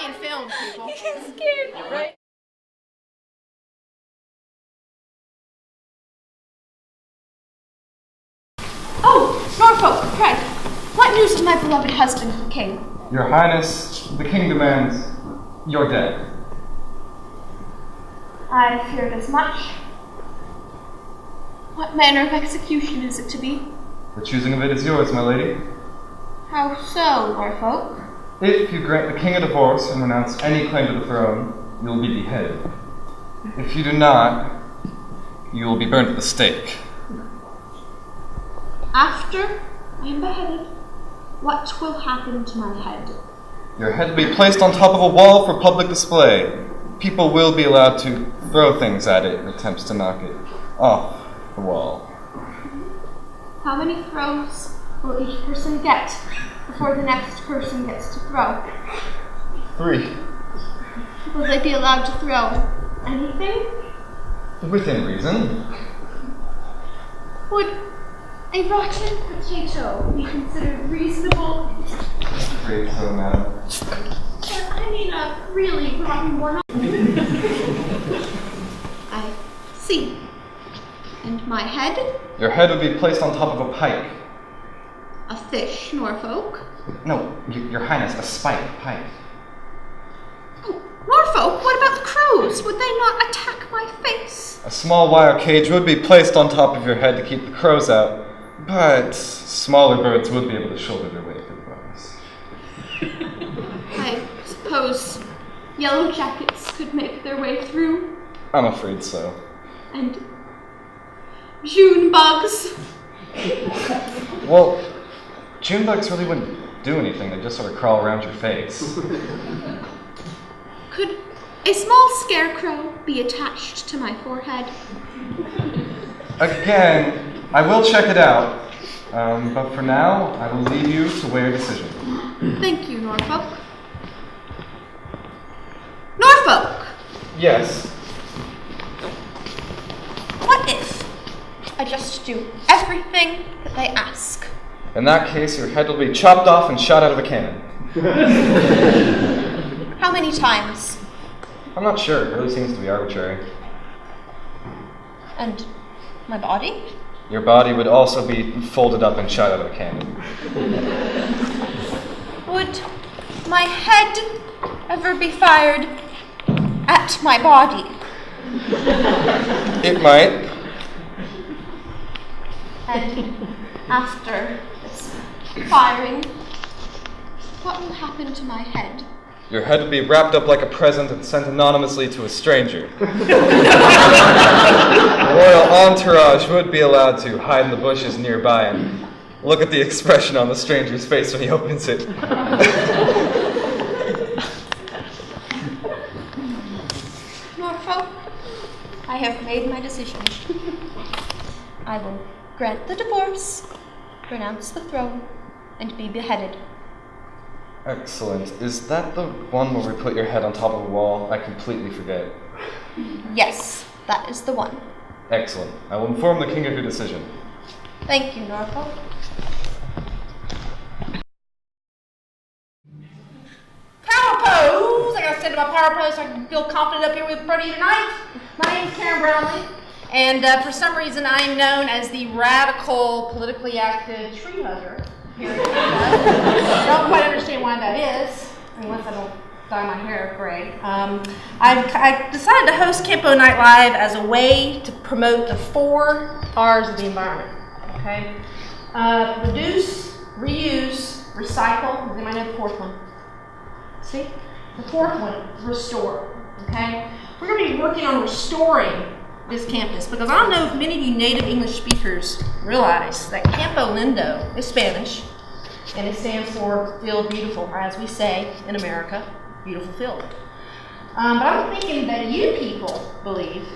being filmed, people. You scared me, right? Oh, Norfolk, pray, what news of my beloved husband, the king? Your Highness, the king demands you're dead. I feared as much. What manner of execution is it to be? The choosing of it is yours, my lady. How so, Norfolk? If you grant the king a divorce and renounce any claim to the throne, you will be beheaded. If you do not, you will be burned at the stake. After I am beheaded, what will happen to my head? Your head will be placed on top of a wall for public display. People will be allowed to throw things at it in attempts to knock it off the wall. How many throws will each person get before the next person gets to throw? 3. Will they be allowed to throw anything? Within reason. Would a rotten potato be considered reasonable? Afraid so, madam. I mean a really rotten one. I see. And my head? Your head would be placed on top of a pike. A fish, Norfolk. No, your Highness, a pike. Oh, Norfolk, what about the crows? Would they not attack my face? A small wire cage would be placed on top of your head to keep the crows out, but smaller birds would be able to shoulder their way through the bars. I suppose yellow jackets could make their way through. I'm afraid so. And June bugs. Well, June bugs really wouldn't do anything. They just sort of crawl around your face. Could a small scarecrow be attached to my forehead? Again, I will check it out. But for now, I will leave you to weigh your decision. Thank you, Norfolk. Norfolk! Yes. What if I just do everything that they ask? In that case, your head will be chopped off and shot out of a cannon. How many times? I'm not sure. It really seems to be arbitrary. And my body? Your body would also be folded up and shot out of a cannon. Would my head ever be fired at my body? It might. And after this firing, what will happen to my head? Your head would be wrapped up like a present and sent anonymously to a stranger. The royal entourage would be allowed to hide in the bushes nearby and look at the expression on the stranger's face when he opens it. Norfolk, I have made my decision. I will grant the divorce, renounce the throne, and be beheaded. Excellent. Is that the one where we put your head on top of a wall? I completely forget. Yes, that is the one. Excellent. I will inform the king of your decision. Thank you, Norfolk. Power pose! I gotta stand in my power pose so I can feel confident up here in front of you tonight. My name's Karen Brownlee, and for some reason I am known as the radical, politically active tree hugger here in Canada. I don't quite understand why that is, unless I don't dye my hair gray. I decided to host Campo Night Live as a way to promote the 4 R's of the environment. Okay? Reduce, reuse, recycle. Does anybody know the 4th one? See? The 4th one, restore. Okay? We're going to be working on restoring this campus because I don't know if many of you native English speakers realize that Campo Lindo is Spanish and it stands for Field Beautiful, or as we say in America, beautiful field. But I'm thinking that you people believe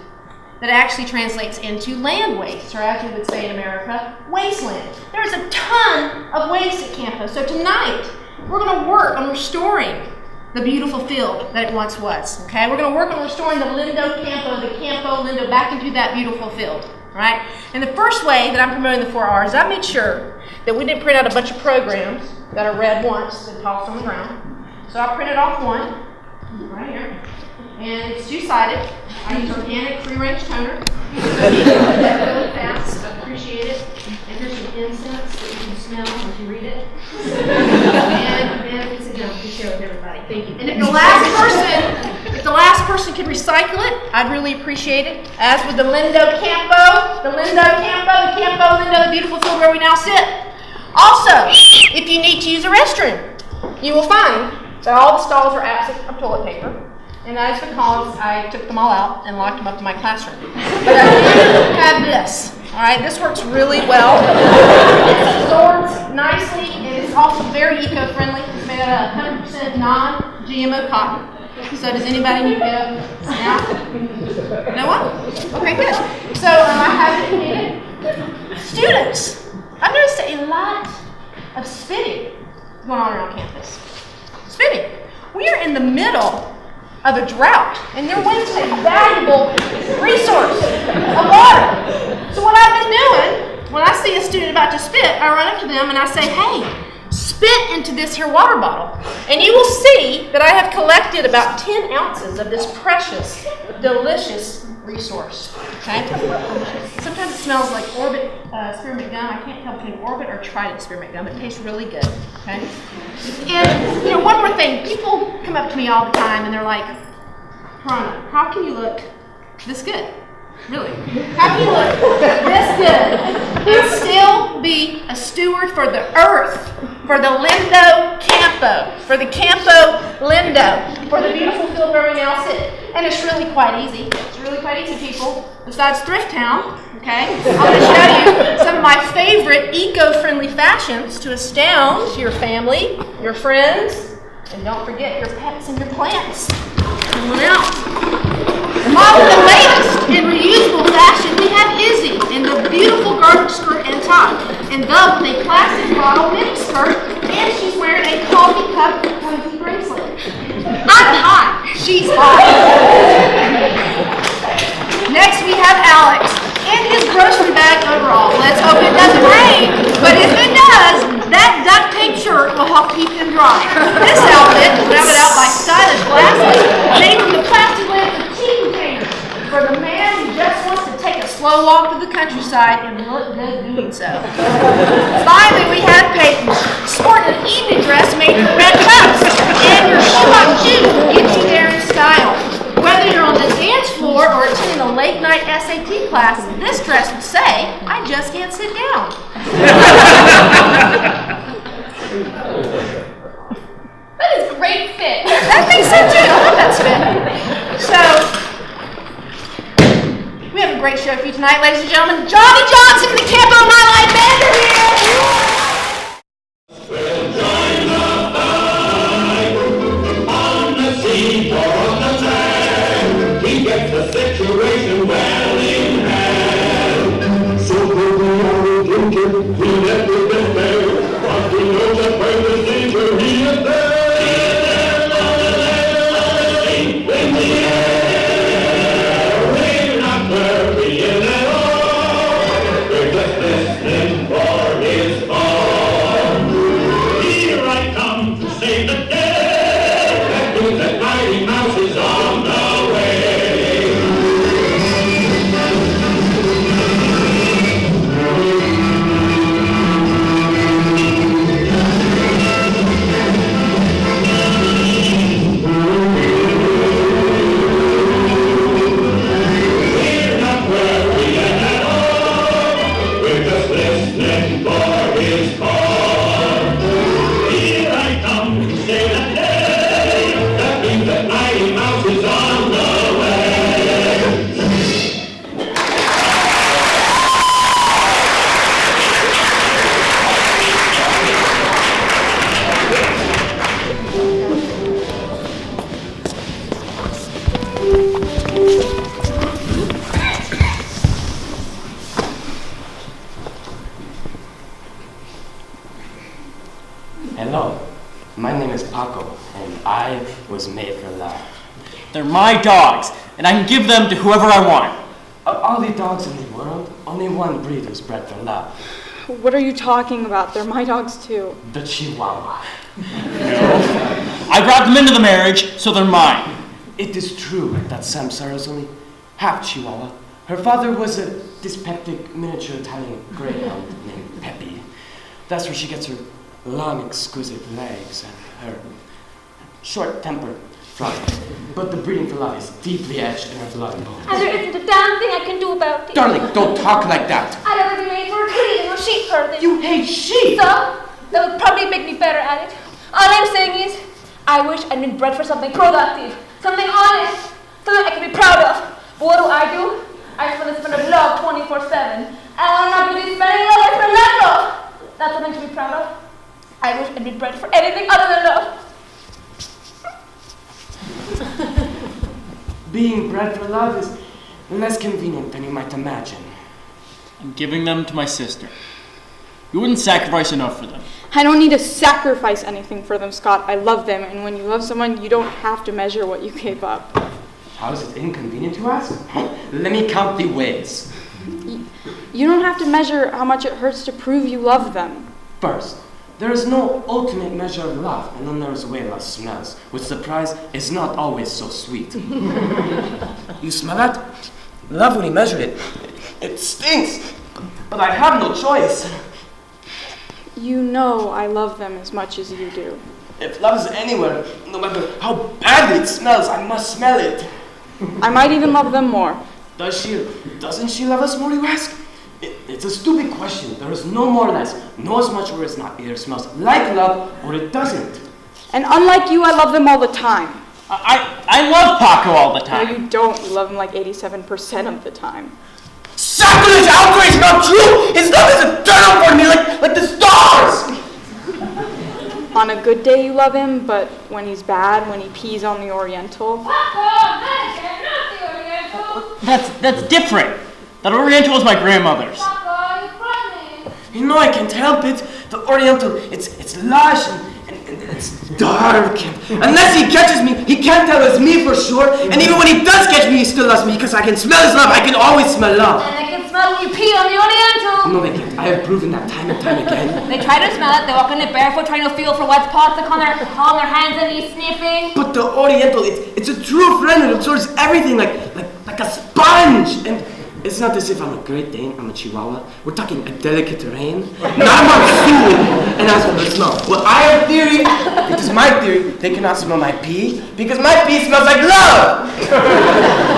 that it actually translates into land waste, or as we would say in America, wasteland. There's a ton of waste at Campo, so tonight we're going to work on restoring the beautiful field that it once was. Okay, we're going to work on restoring the Lindo Campo, the Campo Lindo, back into that beautiful field. Right? And the first way that I'm promoting the 4 R's, I made sure that we didn't print out a bunch of programs that are read once and tossed on the ground. So I printed off one, Right here. And it's two-sided. I use organic free-range toner. Really fast. I appreciate it. And here's some incense that you can smell if you read it. And it's a jump to share with everybody. Thank you. And if the last person can recycle it, I'd really appreciate it. As with the Campo Lindo, the beautiful field where we now sit. Also, if you need to use a restroom, you will find that all the stalls are absent of toilet paper. And that is because I took them all out and locked them up in my classroom. But I do have this. All right, this works really well. It absorbs nicely, and it's also very eco-friendly. It's made out of 100% non-GMO cotton. So does anybody need to go now? No one? Okay, good. So I have it needed. Students, I've noticed a lot of spitting going on around campus. Spitting. We are in the middle of a drought, and they're wasting a valuable resource of water. So what I've been doing, when I see a student about to spit, I run up to them and I say, hey, spit into this here water bottle. And you will see that I have collected about 10 ounces of this precious, delicious resource. Okay? Sometimes it smells like Orbit spearmint gum. I can't tell between Orbit or Trident spearmint gum. It tastes really good. Okay? And one more thing. People come up to me all the time and they're like, Ronna, how can you look this good? Really? How can you look this good and still be a steward for the earth, for the Lindo Campo, for the Campo Lindo, for the beautiful field where we now sit? And it's really quite easy. It's really quite easy, people. Besides Thrift Town, okay, I'm going to show you some of my favorite eco-friendly fashions to astound your family, your friends, and don't forget your pets and your plants. Coming out. All of the latest in reusable fashion, we have Izzy in the beautiful garter skirt and top, and Dove with a classic bottle mini skirt, and she's wearing a coffee cup cozy bracelet. I'm hot. She's hot. Next we have Alex in his grocery bag overall. Let's hope it doesn't rain, but if it does, that duct tape shirt will help keep him dry. This outfit, rounded out by stylish glasses, made from the plastic lid of tea container for the man who just wants to take a slow walk through the countryside and look good doing so. Finally, we have Peyton, sporting an evening dress made from red cups, and your shoe-on shoes will get you there in style. Whether you're on the dance floor or attending a late-night SAT class, this dress will say, I just can't sit down. That is a great fit. That makes sense too. I love that spin. So, we have a great show for you tonight, ladies and gentlemen. Johnny Johnson and the Campo Night Band are here. We'll join the fight on the sea or on the land. He gets the situation well in hand. So good we are drinking, we never despair. Want to know that when the danger he is there. Hello, my name is Paco, and I was made for love. They're my dogs, and I can give them to whoever I want. Of all the dogs in the world, only one breed was bred for love. What are you talking about? They're my dogs too. The Chihuahua. No, I brought them into the marriage, so they're mine. It is true that Samsara is only half Chihuahua. Her father was a dyspeptic miniature Italian greyhound named Peppy. That's where she gets her long, exquisite legs and her short temper from it. But the breeding for love is deeply etched in her blood and bones. And there isn't a damn thing I can do about it. Darling, don't talk like that. I'd rather be made for cleaning or sheep herding. You hate sheep! So, that would probably make me better at it. All I'm saying is, I wish I'd been bred for something productive, something honest, something I can be proud of. But what do? I just want to spend a love 24/7. And I'm not really spending love, I spend love. That's something to be proud of. I wish I'd been bred for anything other than love. Being bred for love is less convenient than you might imagine. I'm giving them to my sister. You wouldn't sacrifice enough for them. I don't need to sacrifice anything for them, Scott. I love them, and when you love someone, you don't have to measure what you gave up. How is it inconvenient to ask? Let me count the ways. You don't have to measure how much it hurts to prove you love them. First, there is no ultimate measure of love, and then there is the way love smells, which surprise is not always so sweet. You smell that? Love, when he measured it, it stinks. But I have no choice. You know I love them as much as you do. If love is anywhere, no matter how badly it smells, I must smell it. I might even love them more. Doesn't she love us more, you ask? It's a stupid question. There is no more or less, no as much or as not. Either smells like love or it doesn't. And unlike you, I love them all the time. I love Paco all the No, time. you don't. You love him like 87% of the time. Sacrilege, outrage, not true! His love is eternal for me, like the stars! On a good day, you love him, but when he's bad, when he pees on the Oriental. That's different. That Oriental is my grandmother's. You know I can't help it. The Oriental, it's lush and it's dark. And unless he catches me, he can't tell it's me for sure. And even when he does catch me, he still loves me because I can smell his love. I can always smell love. And they can smell when you pee on the Oriental. No, they can't. I have proven that time and time again. They try to smell it, they walk in it barefoot trying to feel for wet spots, they on their hands and he's sniffing. But the Oriental, it's a true friend. It absorbs everything like a sponge. And it's not as if I'm a Great Dane, I'm a Chihuahua. We're talking a delicate terrain, not a monsoon. And as for the smell, well, I have a theory. It is my theory. They cannot smell my pee because my pee smells like love.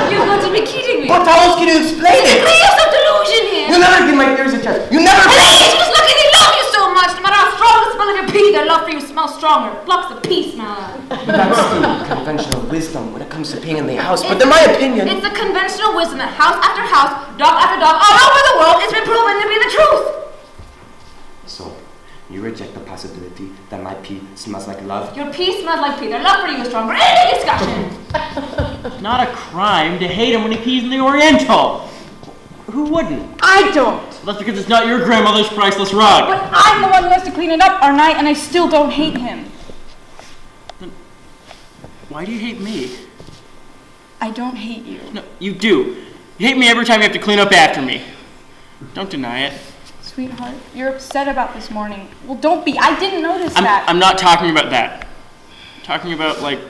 You've got to be kidding me. What else can you explain it? Please, you have some delusion here. You never give my theories a chance. You never. Please, just look at they love you so much. No matter how strong the smell of your pee, their love for you smells stronger. Blocks the pee smell out. That's the conventional wisdom when it comes to peeing in the house. But in my opinion, it's the conventional wisdom that house after house, dog after dog, all over the world, it's been proven to be the truth. So, you reject the possibility that my pee smells like love? Your pee smells like pee. Their love for you is stronger. Any discussion? It's not a crime to hate him when he pees in the Oriental. Who wouldn't? I don't. That's because it's not your grandmother's priceless rug. But I'm the one who has to clean it up, aren't I? And I still don't hate him. Then why do you hate me? I don't hate you. No, you do. You hate me every time you have to clean up after me. Don't deny it. Sweetheart, you're upset about this morning. Well, don't be. I didn't notice that. I'm not talking about that. I'm talking about, like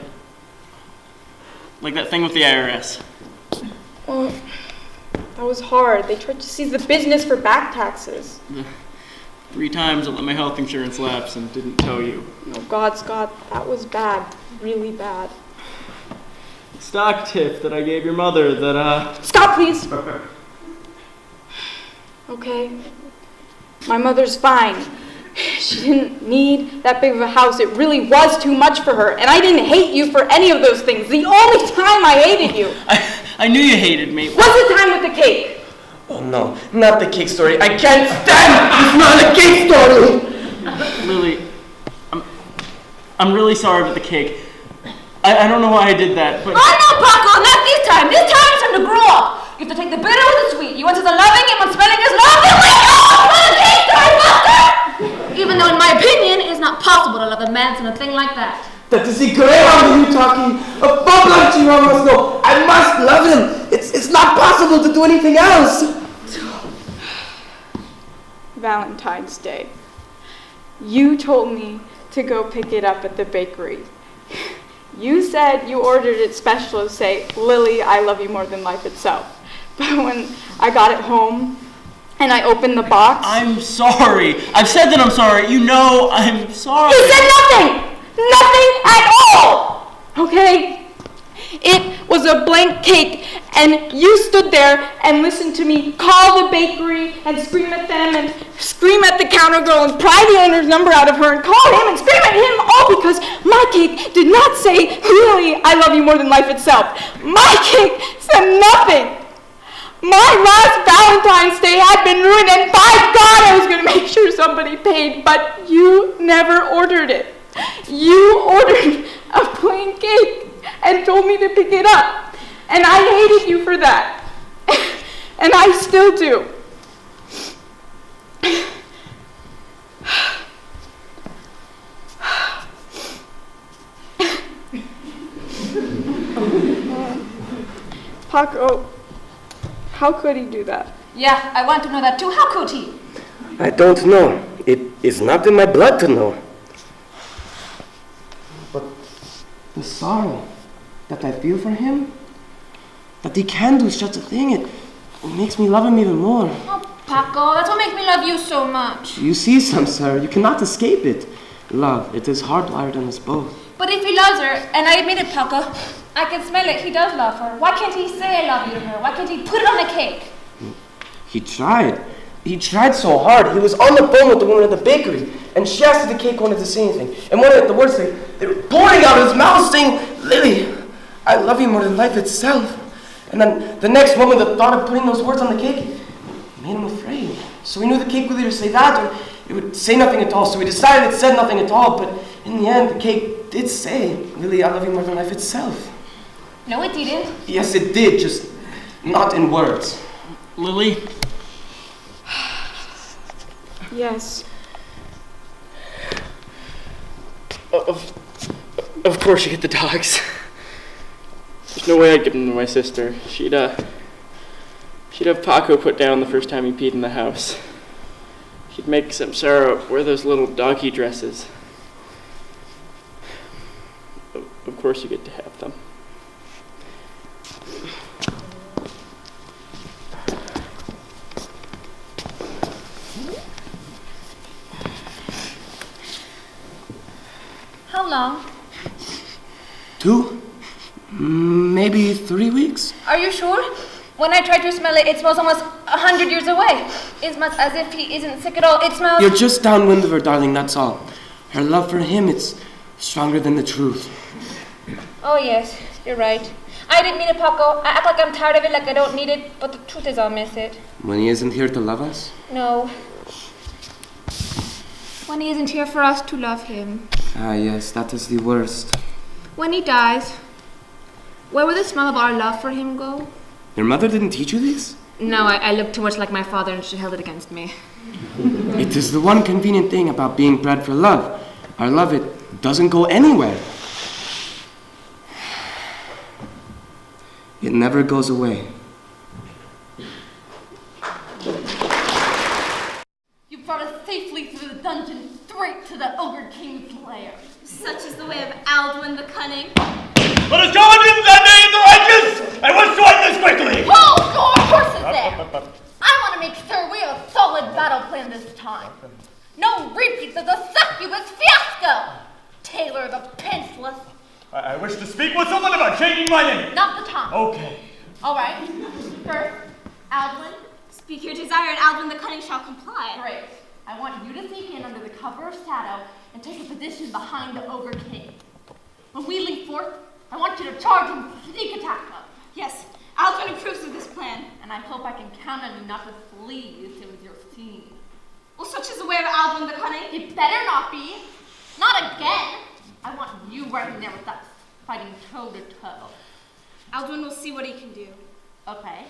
that thing with the IRS. Well, that was hard. They tried to seize the business for back taxes. 3 times I let my health insurance lapse and didn't tell you. Oh, God, Scott, that was bad. Really bad. Stock tip that I gave your mother that, Stop, please! Okay. My mother's fine. She didn't need that big of a house. It really was too much for her. And I didn't hate you for any of those things. The only time I hated you I knew you hated me. was the time with the cake. Oh no, not the cake story. I can't stand the smell of the cake story! Lily, I'm really sorry about the cake. I don't know why I did that, but... Oh no, Paco, not this time. This time it's time to grow up. You have to take the bitter with the sweet. You want to the loving and want spending his love. Then wake up! What a cake story, Buster! Even though, in my opinion, it's not possible to love a man from a thing like that. That is the greyhound you talking. A full-blood Chihuahua must know. I must love him. It's not possible to do anything else. Valentine's Day. You told me to go pick it up at the bakery. You said you ordered it special to say, Lily, I love you more than life itself. But when I got it home and I opened the box... I'm sorry. I've said that I'm sorry. You know I'm sorry. You said nothing! Nothing at all! Okay? It was a blank cake, and you stood there and listened to me call the bakery and scream at them and scream at the counter girl and pry the owner's number out of her and call him and scream at him, all because my cake did not say, really, I love you more than life itself. My cake said nothing. My last Valentine's Day had been ruined, and by God, I was going to make sure somebody paid, but you never ordered it. You ordered a plain cake and told me to pick it up. And I hated you for that. And I still do. Paco, how could he do that? Yeah, I want to know that too. How could he? I don't know. It is not in my blood to know. But the sorrow that I feel for him, that he can do such a thing, it makes me love him even more. Oh, Paco, that's what makes me love you so much. You see, Samsara, you cannot escape it. Love, it is hardwired in us both. But if he loves her, and I admit it, Paco, I can smell it, he does love her. Why can't he say I love you to her? Why can't he put it on the cake? He tried. He tried so hard. He was on the phone with the woman at the bakery, and she asked if the cake wanted to say anything. And one of the words they were pouring out of his mouth saying, Lily, I love you more than life itself. And then the next moment, the thought of putting those words on the cake made him afraid. So he knew the cake would either say that or it would say nothing at all. So he decided it said nothing at all, but in the end, the cake did say, Lily, I love you more than life itself. No, it didn't. Yes, it did, just not in words. Lily? Yes. Of course you get the dogs. There's no way I'd give them to my sister. She'd have Paco put down the first time he peed in the house. She'd make Samsara wear those little doggy dresses. Of course you get to have them. How long? 2, maybe 3 weeks. Are you sure? When I try to smell it, it smells almost 100 years away. It smells as if he isn't sick at all. It smells... You're just downwind of her, darling, that's all. Her love for him, it's stronger than the truth. Oh, yes, you're right. I didn't mean it, Paco. I act like I'm tired of it, like I don't need it, but the truth is I'll miss it. When he isn't here to love us? No. When he isn't here for us to love him. Ah, yes, that is the worst. When he dies, where will the smell of our love for him go? Your mother didn't teach you this? No, I look too much like my father and she held it against me. It is the one convenient thing about being bred for love. Our love, it doesn't go anywhere. It never goes away. You brought us safely through the dungeon, straight to the Ogre King's lair. Such is the way of Aldwin the Cunning. Let us go and that day in the righteous! I will join this quickly! Hold your horses there! I want to make sure we have a solid battle plan this time. No repeats of the succubus fiasco! Taylor the Penciless. I wish to speak with someone about changing my name. Not the time. Okay. All right. First, Aldwin. Speak your desire, and Aldwin the Cunning shall comply. Great. I want you to sneak in under the cover of shadow and take a position behind the Ogre King. When we leap forth, I want you to charge and sneak attack them. Yes, Aldwin approves of this plan. And I hope I can count on you not to flee as soon as you're seen. Well, such is the way of Aldwin the Cunning. It better not be. Not again. I want you right in there with us, fighting toe to toe. Aldwin will see what he can do. Okay.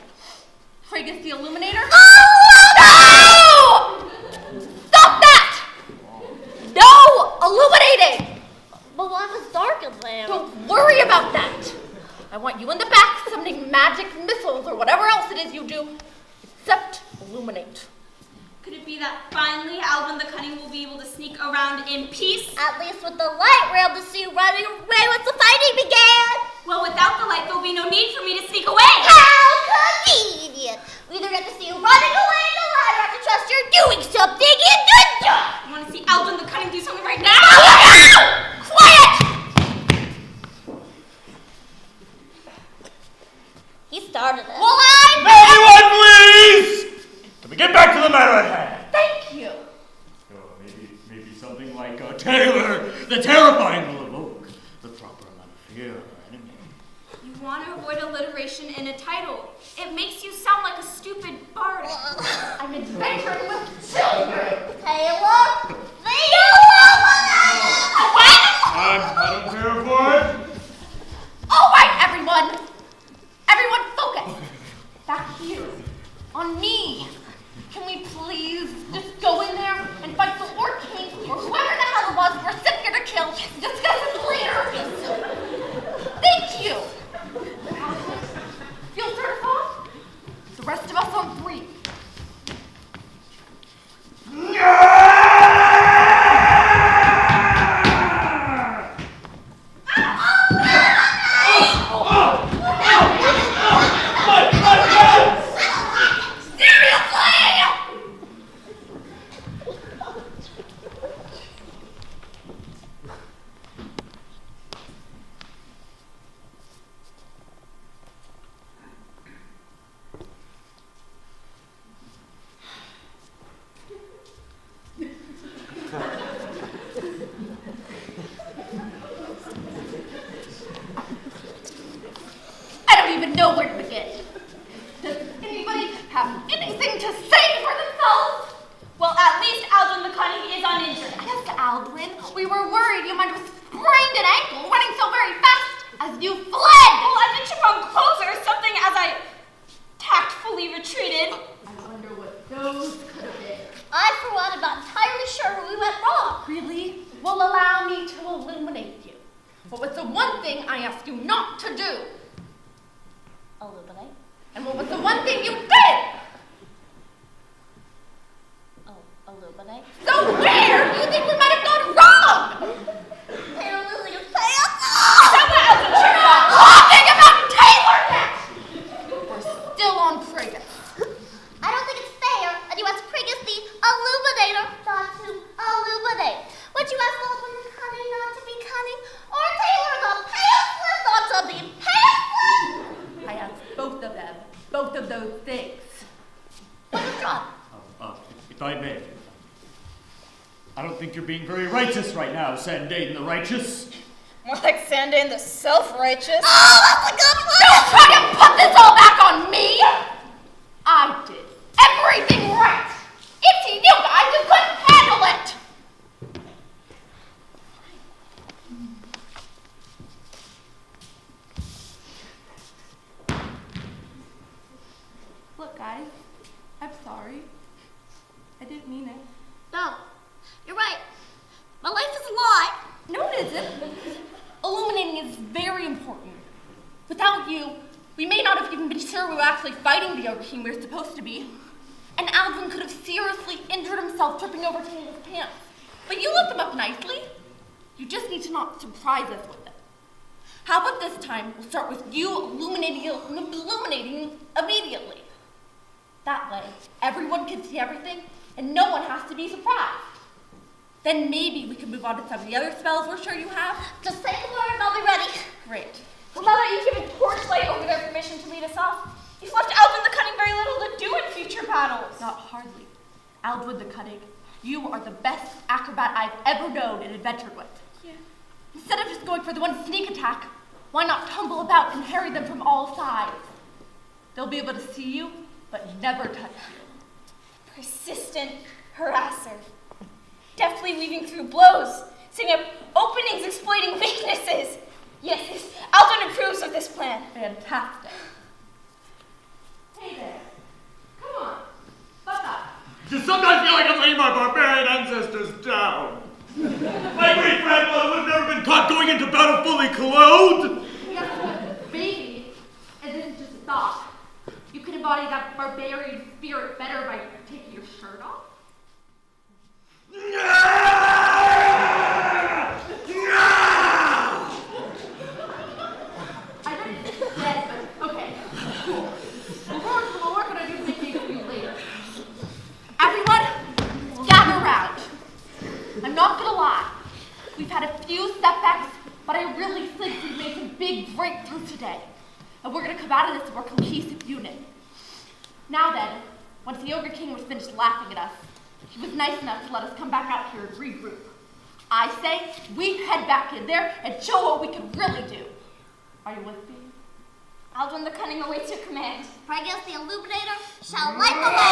Frigus the Illuminator? Oh, no! Stop that! No! Illuminating! But what was dark in there? Don't worry about that. I want you in the back summoning magic missiles or whatever else it is you do, except illuminate. Could it be that finally Aldwin the Cunning will be able to sneak around in peace? At least with the light, we're able to see running away with the fighting without the light, there'll be no need for me to sneak away. How convenient! We either get to see you running away in the light or have to trust you're doing something in the dark! You want to see Alvin the Cunning do something right now? Quiet! He started it. Well, I'm... Everyone, please! Can we get back to the matter at hand? Thank you. Oh, maybe something like a tailor. The terrifying will evoke the proper amount of fear of our enemy. You want to avoid alliteration in a title. It makes you sound like a stupid bard. I'm adventuring with children. Taylor, the Illuminati! I don't care for it. All right, everyone. Everyone focus. Back here. On me. Can we please just go in there and fight the Orc King or whoever the hell it was we're sitting here to kill? Discuss it later. Thank you. Feel started off? The rest of us on 3. I don't even know where to begin. Does anybody have anything to say for themselves? Well, at least Alvin the Cunning is uninjured. Yes, Aldwin. We were worried you might have sprained an ankle running so very fast as you fled. Well, I didn't trip on clothes or something as I tactfully retreated. I wonder what those could have been. I, for one, am not entirely sure where we went wrong. Really? Well, allow me to illuminate you. What was the one thing I asked you not to do? Illuminate? And what was the one thing you did? Oh, illuminate? So where do you think we might have gone wrong? Taylor losing his pants? Talking about Taylor next! We're still on Prigus. I don't think it's fair that you ask Prigus the Illuminator not to illuminate. Would you ask Alvin the Cunning not to be cunning? Or Taylor the Pantsless not to be pantsless? I asked both of them, both of those things. What is wrong? If I may, I don't think you're being very righteous right now, Sandane the Righteous. More like Sandane the Self-Righteous. Oh, that's a good one! Don't try to put this all back on me! I did everything right! It's you guys who couldn't handle it! Look, guys, I'm sorry. I didn't mean it. No, you're right. My life is a lie. No, it isn't. Illuminating is very important. Without you, we may not have even been sure we were actually fighting the Ogre King we were supposed to be. And Alvin could have seriously injured himself tripping over Taylor's pants. But you looked him up nicely. You just need to not surprise us with it. How about this time we'll start with you illuminating immediately. That way, everyone can see everything and no one has to be surprised. Then maybe we can move on to some of the other spells we're sure you have. Just say the word and I'll be ready. Great. Well, now that you've given Torchlight over their permission to lead us off, you've left Alvin the Cunning very little to do in future battles. Not hardly. Aldwood the Cunning, you are the best acrobat I've ever known and adventured with. Yeah. Instead of just going for the one sneak attack, why not tumble about and harry them from all sides? They'll be able to see you, but never touch you. Persistent harasser. Deftly weaving through blows, setting up openings, exploiting weaknesses. Yes, Alvin approves of this plan. Fantastic. Hey there. Come on. Buck up. I sometimes feel like I'm letting my barbarian ancestors down. My great-grandmother would have never been caught going into battle fully clothed. Guess what? Maybe it isn't just a thought. You can embody that barbarian spirit better by taking your shirt off. I but I really think we've made some big breakthrough today. And we're going to come out of this more cohesive unit. Now then, once the Ogre King was finished laughing at us, he was nice enough to let us come back out here and regroup. I say we head back in there and show what we can really do. Are you with me? Aldrin the Cunning awaits your command. Pregus the Illuminator shall light the way.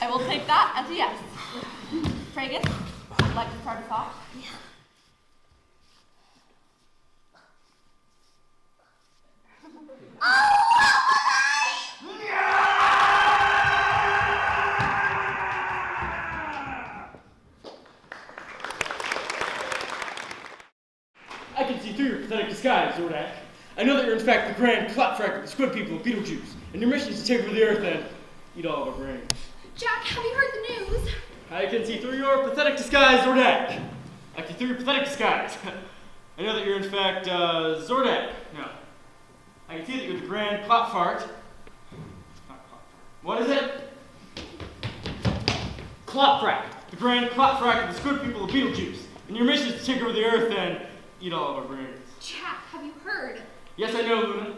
I will take that as a yes. Pregus, would you like to start us off? I can see through your pathetic disguise, Zordak. I know that you're in fact the grand claptrap of the squid people of Beetlejuice, and your mission is to take over the earth and eat all of our brains. Jack, have you heard the news? I can see through your pathetic disguise, Zordak. I can see through your pathetic disguise. I know that you're in fact Zordak. No. I can see that you're the grand clapfart. What is it? Clapfrat. The grand clapfrat of the squid people of Beetlejuice, and your mission is to take over the earth and eat all of our brains. Jack, have you heard? Yes, I know, Luna.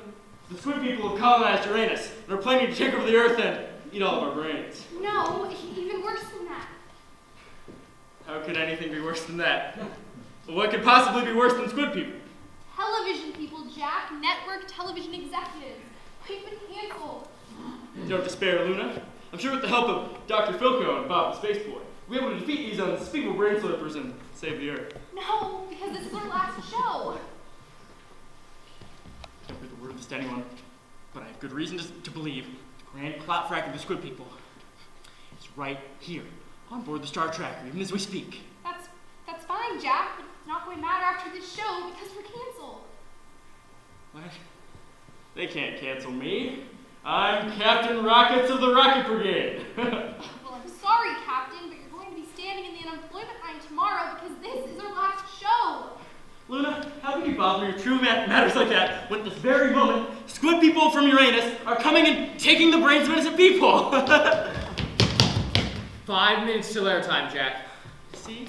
The squid people have colonized Uranus and are planning to take over the earth and eat all of our brains. No, even worse than that. How could anything be worse than that? Well, what could possibly be worse than squid people? Television people, Jack. Network television executives. We've been canceled. Don't despair, Luna. I'm sure with the help of Dr. Filko and Bob the Space Boy, we'll be able to defeat these unspeakable brain slurpers and save the earth. No, because this is our last show. Don't breathe a word of this to anyone, but I have good reason to believe the grand clapfrack of the squid people is right here, on board the Star Tracker, even as we speak. That's fine, Jack, but it's not going to matter after this show because we're canceled. What? They can't cancel me. I'm Captain Rockets of the Rocket Brigade. Well, I'm sorry, Captain, but you're going to be standing in the unemployment line tomorrow because this is our last show. Luna, how can you bother your true matters like that when at this very moment, squid people from Uranus are coming and taking the brains of innocent people? 5 minutes till airtime, Jack. See?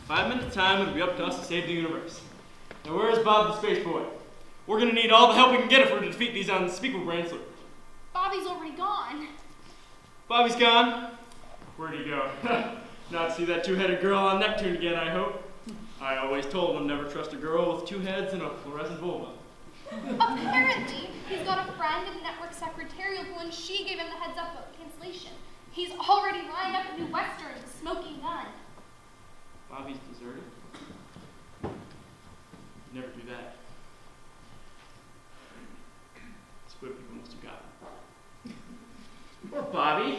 5 minutes time, it'll be up to us to save the universe. Now where's Bob the Space Boy? We're gonna need all the help we can get if we're to defeat these unspeakable brain slurpers. Bobby's already gone. Bobby's gone? Where'd he go? Not to see that two-headed girl on Neptune again, I hope. I always told him never trust a girl with 2 heads and a fluorescent vulva. Apparently, he's got a friend in the network secretarial who, when she gave him the heads up of cancellation, he's already lined up a new Western, Smoking Gun. Bobby's deserted? Never do that. Squid people must have got him. Poor Bobby.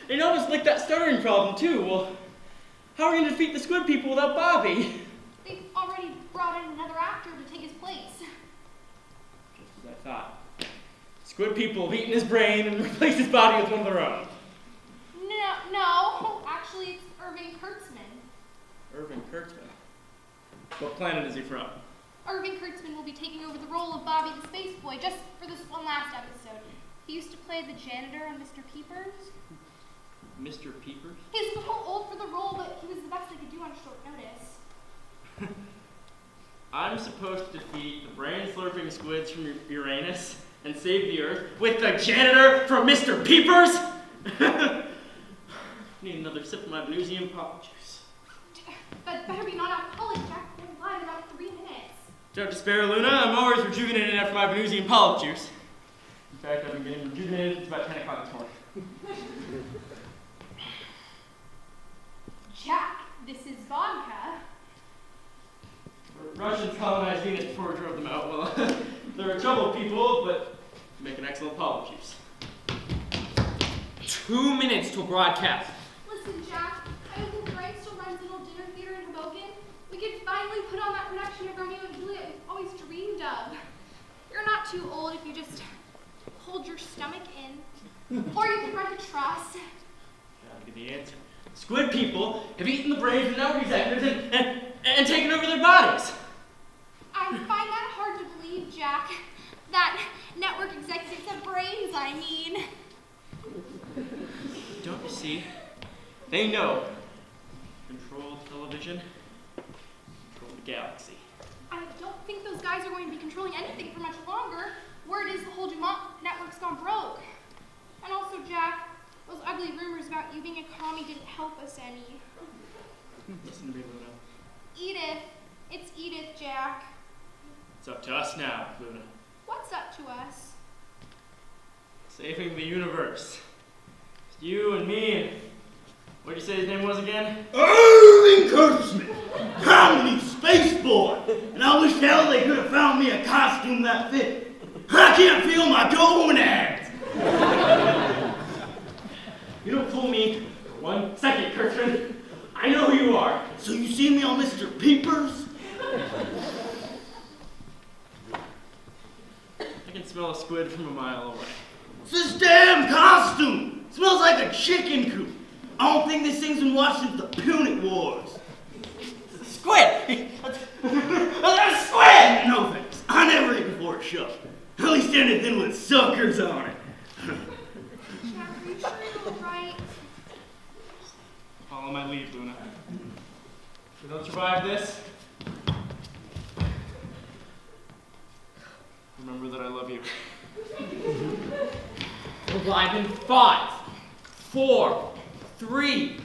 They almost licked that stuttering problem too. Well, how are we going to defeat the squid people without Bobby? They've already brought in another actor to take his place. Just as I thought. Squid people have eaten his brain and replaced his body with one of their own. No, actually it's Irving Kurtzman. Irving Kurtzman? What planet is he from? Irving Kurtzman will be taking over the role of Bobby the Space Boy just for this one last episode. He used to play the janitor on Mr. Peepers. Mr. Peepers? He's a little old for the role, but he was the best they could do on short notice. I'm supposed to defeat the brain-slurping squids from Uranus and save the Earth with the janitor from Mr. Peepers? Need another sip of my Venusian pop juice. But better be non-alcoholic, Jack. We're live in about 3 minutes. Don't despair, Luna. I'm always rejuvenated after my Venusian polyp juice. In fact, I've been getting rejuvenated since about 10 o'clock this morning. Jack, this is vodka. Russians colonized Venus before we drove them out. Well, they're a troubled people, but make an excellent polyp juice. 2 minutes till broadcast. Listen, Jack, I don't think Frank still runs an old dinner theater in Hoboken. We could finally put on that production of Romeo and Juliet we've always dreamed of. You're not too old if you just hold your stomach in. Or you could rent a trust. That'd be the answer. Squid people have eaten the brains of network executives and taken over their bodies. I find that hard to believe, Jack. That network executives have brains, I mean. Don't you see? They know. Control television, galaxy. I don't think those guys are going to be controlling anything for much longer. Word is the whole Dumont network's gone broke. And also, Jack, those ugly rumors about you being a commie didn't help us any. Listen to me, Luna. Edith. It's Edith, Jack. It's up to us now, Luna. What's up to us? Saving the universe. It's you and me and... What did you say his name was again? Irving Kurtzman! Comedy Space Boy! And I wish hell they could have found me a costume that fit. I can't feel my gonads! You don't fool me for 1 second, Kurtzman. I know who you are. So you see me on Mr. Peepers? I can smell a squid from a mile away. It's this damn costume! Smells like a chicken coop. I don't think this thing's been watched since the Punic Wars. Squid! That's a squid! No thanks. I never ate before a show. At least anything with suckers on it. Jack, are you sure you're all right? Follow my lead, Luna. If we don't survive this, remember that I love you. We're live in 5, 4, 3.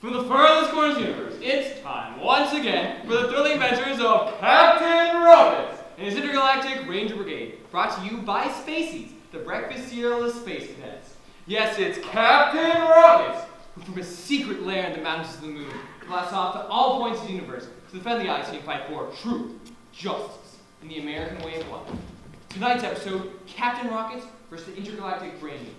From the furthest corners of the universe, it's time once again for the thrilling adventures of Captain Rockets and his intergalactic Ranger Brigade, brought to you by Spaceys, the breakfast cereal of space cadets. Yes, it's Captain Rockets, who from a secret lair in the mountains of the moon blasts off to all points of the universe to defend the galaxy and fight for truth, justice, and the American way of life. Tonight's episode, Captain Rockets versus the intergalactic Ranger.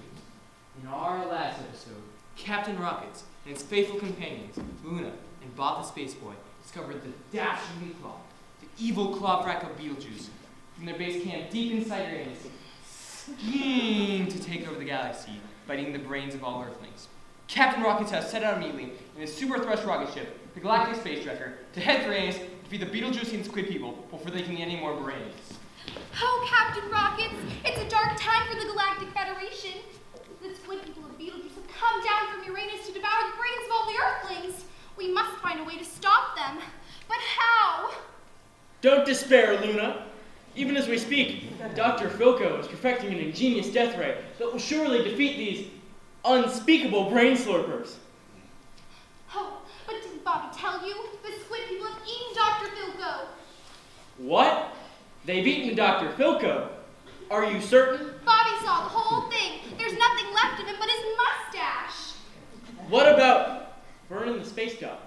In our last episode, Captain Rockets and his faithful companions, Luna and Bob the Space Boy, discovered the dastardly Claw, the evil claw frack of Beetlejuice, from their base camp deep inside Uranus, scheme to take over the galaxy, biting the brains of all Earthlings. Captain Rockets has set out immediately in his super thrust rocket ship, the Galactic Space Tracker, to head for Uranus to defeat the Beetlejuice and Squid people before they can get any more brains. Oh, Captain Rockets, it's a dark time for the Galactic Federation. The Squid people of Beetlejuice have come down from Uranus to devour the brains of all the Earthlings. We must find a way to stop them. But how? Don't despair, Luna. Even as we speak, Dr. Filko is perfecting an ingenious death ray that will surely defeat these unspeakable brain slurpers. Oh, but didn't Bobby tell you? The Squid people have eaten Dr. Filko. What? They've eaten Dr. Filko? Are you certain? Bobby saw the whole thing. There's nothing left of him but his mustache. What about Vernon the Space Dog?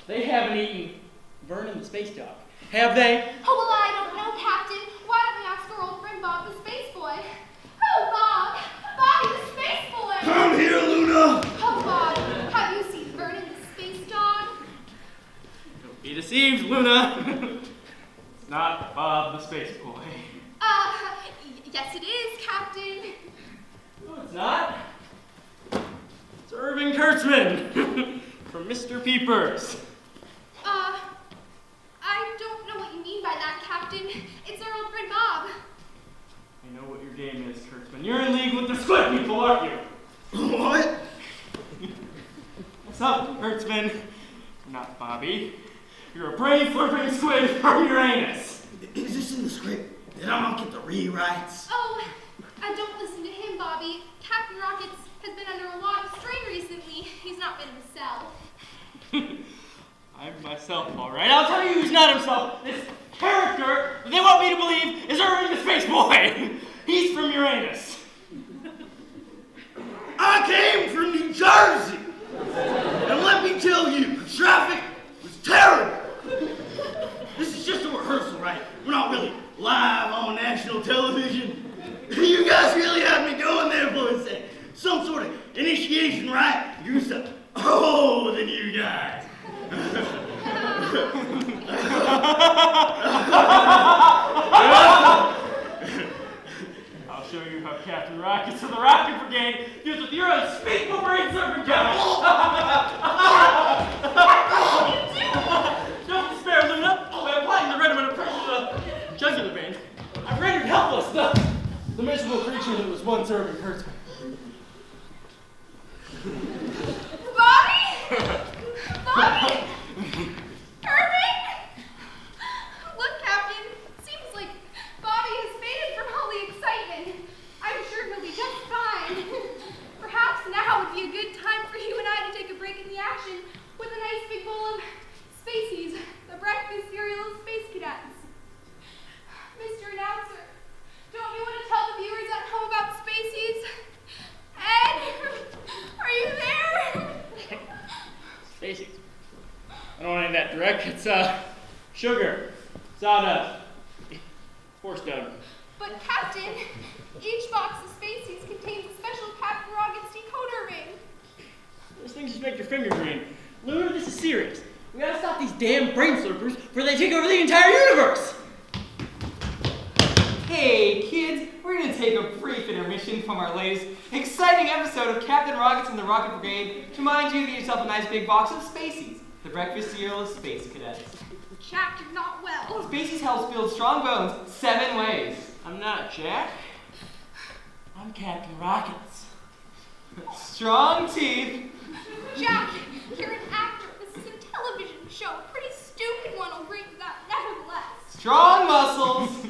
They haven't eaten Vernon the Space Dog, have they? Oh, well, I don't know, Captain. Why don't we ask our old friend Bob the Space Boy? Oh, Bob! Bobby the Space Boy! I'm here, Luna! Oh, Bob, have you seen Vernon the Space Dog? Don't be deceived, Luna. It's not Bob the Space Boy. Yes it is, Captain. No, it's not. It's Irving Kurtzman from Mr. Peepers. I don't know what you mean by that, Captain. It's our old friend Bob. I know what your game is, Kurtzman. You're in league with the Squid people, aren't you? What? What's up, Kurtzman? You're not Bobby. You're a brain-slurping squid from Uranus. Is this in the script? Did I not get the rewrites? Oh, don't listen to him, Bobby. Captain Rockets has been under a lot of strain recently. He's not been himself. I'm myself, all right. I'll tell you who's not himself. This character they want me to believe is Irving the Space Boy. He's from Uranus. I came from New Jersey! And let me tell you, the traffic was terrible! This is just a rehearsal, right? We're not really live on national television. You guys really had me going there for a sec. Some sort of initiation, right? You're so older than you guys. I'll show you how Captain Rockets of the Rocket Brigade deals with your unspeakable brain surfing job. Don't despair, Luna. By applying the regimen of pressure to the jugular vein, I've rendered helpless the miserable creature that was once Irving Kurtzman. Bobby! Bobby! explain that, Drek. It's, sugar, sawdust, horse dung. But Captain, each box of Spaceys contains a special Captain Rocket's decoder ring. Those things just make your finger green. Luna, this is serious. We gotta stop these damn brain slurpers before they take over the entire universe! Hey kids, we're gonna take a brief intermission from our latest exciting episode of Captain Rockets and the Rocket Brigade to remind you to get yourself a nice big box of Spaceys, the breakfast cereal of space cadets. Jack, you're not well. Spaceys helps build strong bones 7 ways. I'm not Jack. I'm Captain Rockets. Strong teeth. Jack, you're an actor. This is a television show. A pretty stupid one, I'll grant you that. Nevertheless. Strong muscles.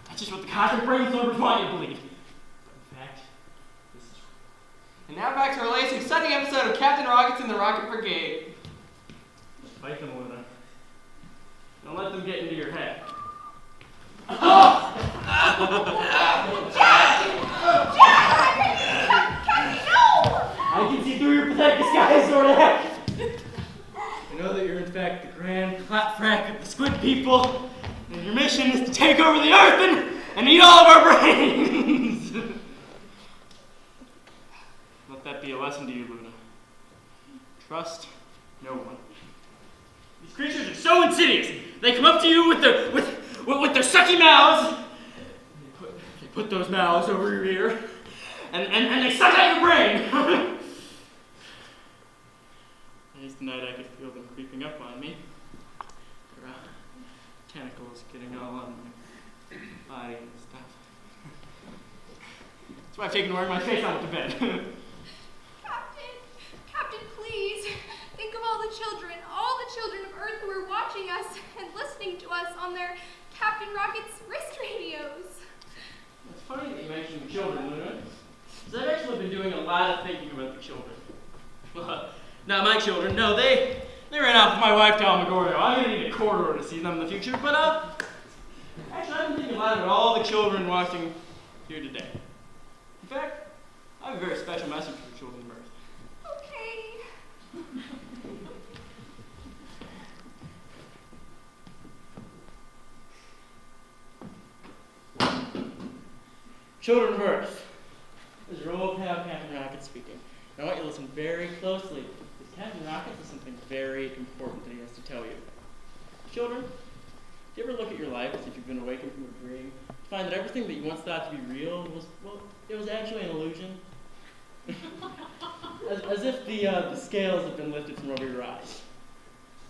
That's just what the cosmic brain slurpers want you to believe. But in fact, this is true. And now back to our latest exciting episode of Captain Rockets and the Rocket Brigade. Fight them, Luna. Don't let them get into your head. I can see through your pathetic disguise, Zordak! I know that you're in fact the grand clap-frack of the squid people, and your mission is to take over the earth and eat all of our brains! Let that be a lesson to you, Luna. Trust no one. These creatures are so insidious. They come up to you with their sucky mouths. They put those mouths over your ear, and they suck out your brain. At least tonight I could feel them creeping up on me. Their tentacles getting all on my body and stuff. That's why I've taken to wearing my face out to bed. Captain, please. Think of all the children of Earth who are watching us and listening to us on their Captain Rocket's wrist radios. It's funny that you mentioned the children, Luna. Because I've actually been doing a lot of thinking about the children. Not my children, no, they ran off with my wife to Alamogordo. I'm gonna need a corridor to see them in the future, but actually I've been thinking a lot about all the children watching here today. In fact, I have a very special message for the children of Earth. Okay. Children of Earth, this is your old pal Captain Rocket speaking. Now I want you to listen very closely, because Captain Rocket has something very important that he has to tell you. Children, do you ever look at your life as if you've been awakened from a dream, to find that everything that you once thought to be real was actually an illusion? as if the scales have been lifted from over your eyes.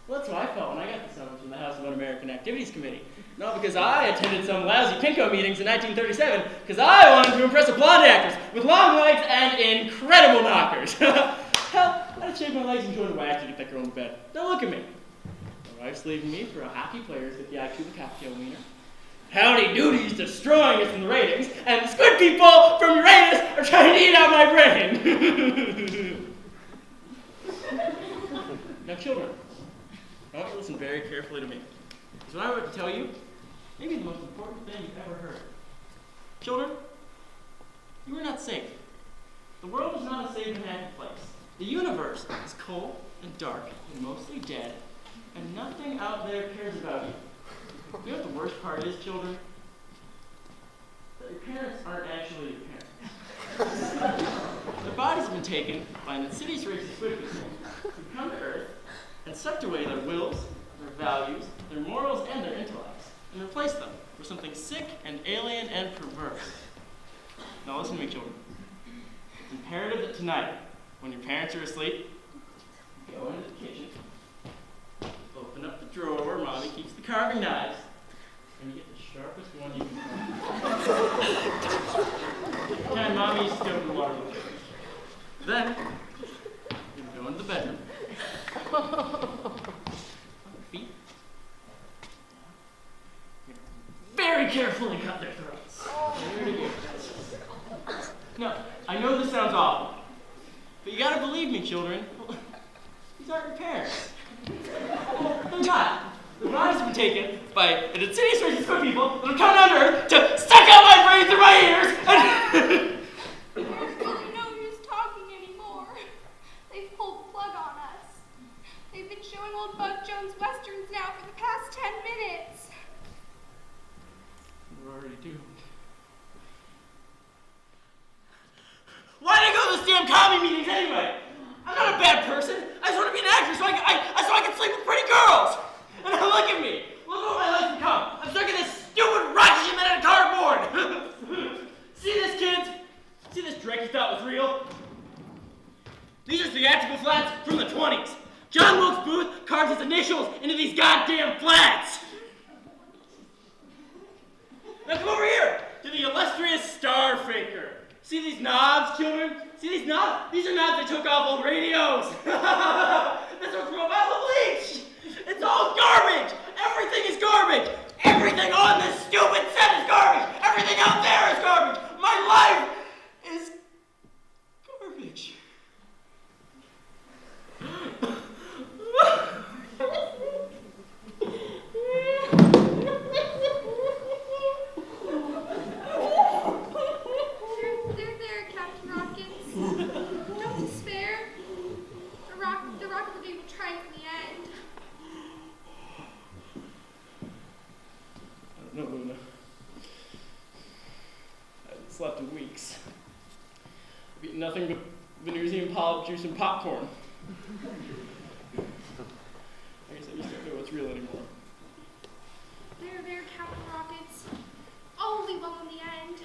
Well, that's how I felt when I got the summons from the House of Un-American Activities Committee. Not because I attended some lousy Pinko meetings in 1937, because I wanted to impress the blonde actors with long legs and incredible knockers. Hell, I'd shave my legs and join a wax to get that girl in bed. Now look at me. My wife's leaving me for a hockey player who's got the IQ of a cocktail wiener. Howdy Doody's destroying us in the ratings, and the squid people from Uranus are trying to eat out my brain. Now children, I want you to listen very carefully to me. Because what I'm about to tell you may be the most important thing you've ever heard. Children, you are not safe. The world is not a safe and happy place. The universe is cold and dark and mostly dead, and nothing out there cares about you. You know what the worst part is, children? That your parents aren't actually your parents. Their bodies have been taken by an insidious race of squid people who come to Earth and sucked away their wills, their values, their morals, and their intellects, and replaced them with something sick and alien and perverse. Now listen to me, children. It's imperative that tonight, when your parents are asleep, you go into the kitchen, open up the drawer where Mommy keeps the carving knives, and you get the sharpest one you can find. The kind Mommy used to go in the water with. Then, you go into the bedroom. Feet. Very carefully cut their throats. There you go. Now, I know this sounds awful, but you gotta believe me, children. These aren't your parents. They're not. The bodies have been taken by an insidious race of squid people that have come down to Earth to suck out my brain through my ears and... There's really no use talking anymore. They've pulled the plug on us. They've been showing old Buck Jones Westerns now for the past 10 minutes. We're already doomed. Why did I go to those damn comedy meetings anyway? I'm not a bad person. I just want to be an actor so I can sleep with pretty girls. And now look at me. Look what my life's become. I'm stuck in this stupid rocket ship made out of cardboard. See this, kids? See this Drake you thought was real? These are theatrical flats from the 20s. John Wilkes Booth carved his initials into these goddamn flats. Now come over here to the illustrious Star Faker. See these knobs, children? See these knobs? These are knobs that took off old radios. This was from a bottle of bleach. It's all garbage. Everything is garbage. Everything on this stupid set is garbage. Everything out there is garbage. My life is garbage. There, Captain Rockets. Don't despair. The Rocket Brigade will triumph in the end. I don't know, Luna. I haven't slept in weeks. I've eaten nothing but Venusian polyp juice and popcorn. I guess I just don't know what's real anymore. There, Captain Rockets. All will be well in the end.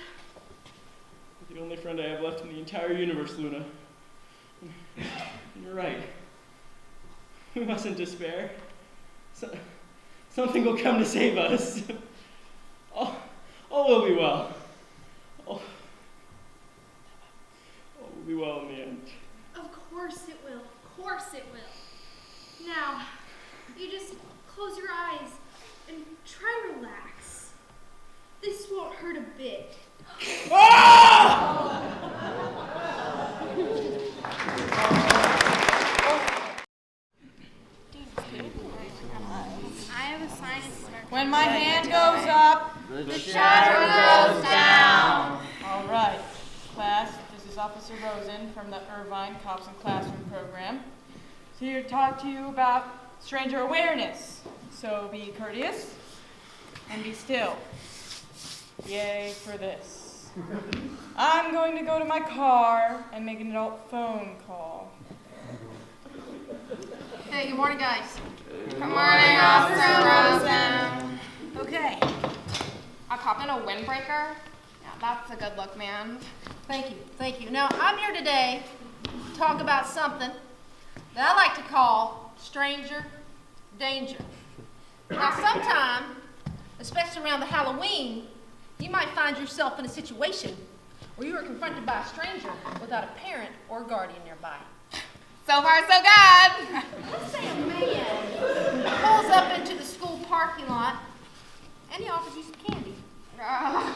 You're the only friend I have left in the entire universe, Luna. And you're right. We mustn't despair. Something will come to save us. All will be well. All will be well in the end. Of course it will. Of course it will. Now, you just close your eyes and try and relax. This won't hurt a bit. I have a science. When my hand goes up, The shadow goes down. All right, class, this is Officer Rosen from the Irvine Cops and Classroom Program. So here to talk to you about stranger awareness. So be courteous and be still. Yay for this. I'm going to go to my car and make an adult phone call. Hey, good morning, guys. Good morning, Officer Rosen. Okay. A cop in a windbreaker? Yeah, that's a good look, man. Thank you. Now, I'm here today to talk about something that I like to call stranger danger. Now, sometime, especially around the Halloween, you might find yourself in a situation where you are confronted by a stranger without a parent or guardian nearby. So far, so good. Let's say a man pulls up into the school parking lot and he offers you some candy. I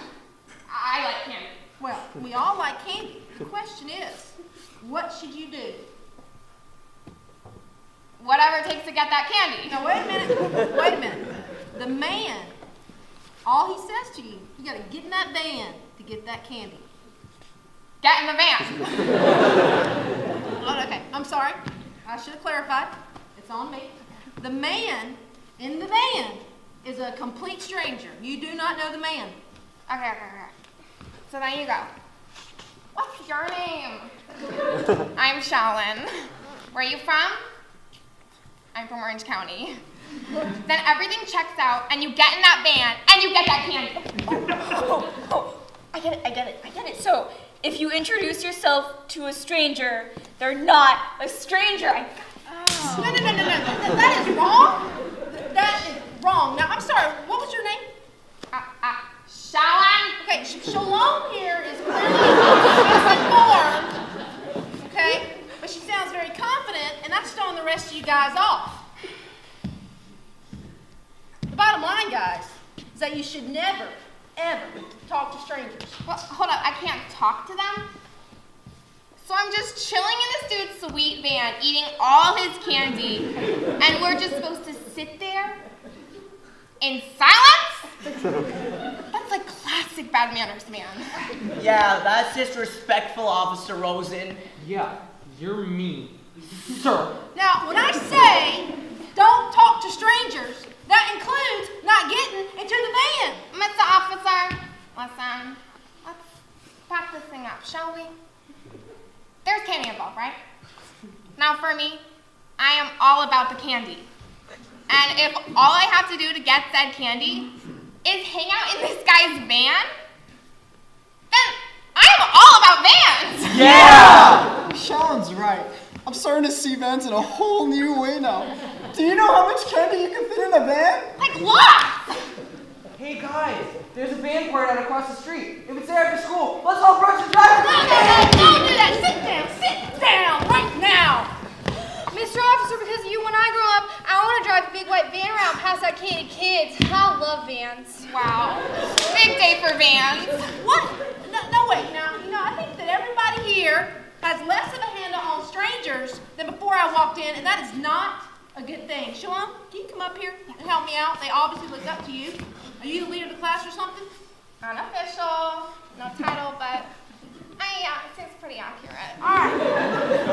like candy. Well, we all like candy. The question is, what should you do? Whatever it takes to get that candy. Now, wait a minute. The man, all he says to you, you gotta get in that van to get that candy. Get in the van. Oh, okay, I'm sorry. I should have clarified. It's on me. The man in the van is a complete stranger. You do not know the man. Okay. So then you go. What's your name? I'm Shallon. Where are you from? I'm from Orange County. Then everything checks out and you get in that van and you get that candy. I get it. So, if you introduce yourself to a stranger, they're not a stranger. No. That is wrong. That is wrong. Now, I'm sorry. What was your name? Shallon. Okay, Shalom here is clearly misinformed. Okay? But she sounds very confident, and that's throwing the rest of you guys off. The bottom line, guys, is that you should never, ever talk to strangers. Well, hold up. I can't talk to them? So I'm just chilling in this dude's sweet van, eating all his candy, and we're just supposed to sit there in silence? That's like classic bad manners, man. Yeah, that's disrespectful, Officer Rosen. Yeah, you're mean. Sir. Now, when I say don't talk to strangers. That includes not getting into the van. Mr. Officer, listen, let's pack this thing up, shall we? There's candy involved, right? Now for me, I am all about the candy. And if all I have to do to get said candy is hang out in this guy's van, then I'm all about vans! Yeah! Sean's right. I'm starting to see vans in a whole new way now. Do you know how much candy you can fit in a van? Like lots! Hey guys, there's a band party out across the street. If it's there after school, let's all brush the drive. No, don't do that. Sit down right now. Mr. Officer, because of you, when I grow up, I want to drive a big white van around past arcaded kids. I love vans. Wow. Big day for vans. What? No, wait. Now, I think that everybody here has less of a handle on strangers than before I walked in, and that is not a good thing. Shalom, can you come up here and help me out? They obviously looked up to you. Are you the leader of the class or something? Unofficial, no title, but it seems pretty accurate. All right.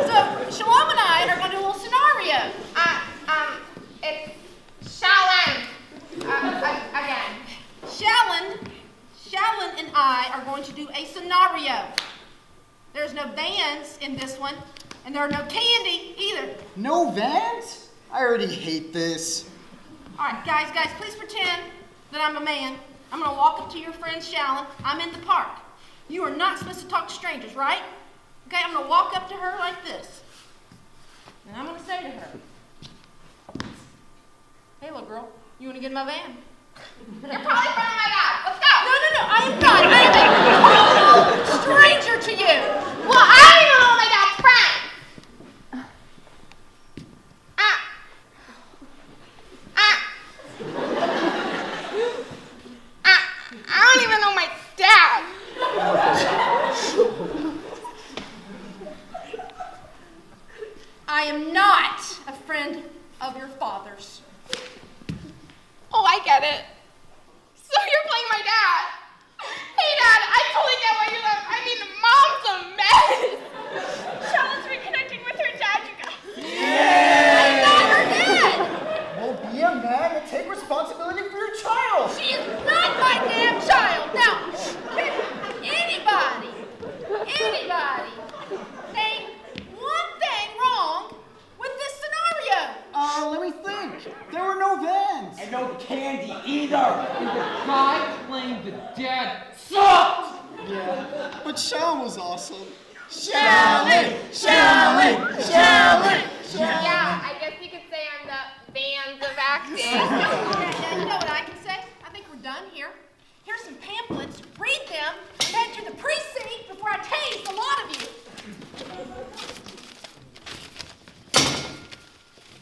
So Shalom and I are going to do a little scenario. It's Shallon. Again. Shallon and I are going to do a scenario. There's no vans in this one, and there are no candy either. No vans? I already hate this. All right, guys, please pretend that I'm a man. I'm going to walk up to your friend Shallon. I'm in the park. You are not supposed to talk to strangers, right? Okay, I'm going to walk up to her like this. And I'm going to say to her, hey, little girl, you want to get in my van? You're probably from my dad. Let's go. No, I am not. I am a total stranger to you. Well, I don't even know my dad's friend. I don't even know my dad. I am not a friend of your father's. Oh, I get it. So you're playing my dad. Hey, Dad, I totally get why you left. I mean, Mom's a mess. Shallon's reconnecting with her dad, you guys. Yeah! I'm not her dad. Well, be a man and take responsibility for your child. She is not my damn child. Now, can anybody name one thing wrong with this scenario? Let me think. There were no vans. And no candy either. And the guy playing the dad sucked. Yeah, but Shallon was awesome. Shallon! Yeah, I guess you could say I'm the Vans of acting. Yeah, you know what I can say? I think we're done here. Here's some pamphlets. Read them. Head to the precinct before I tase a lot of you.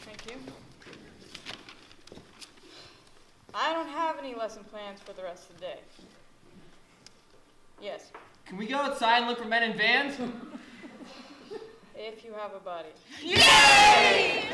Thank you. I don't have any lesson plans for the rest of the day. Yes, Can we go outside and look for men in vans? if you have a body. Yay!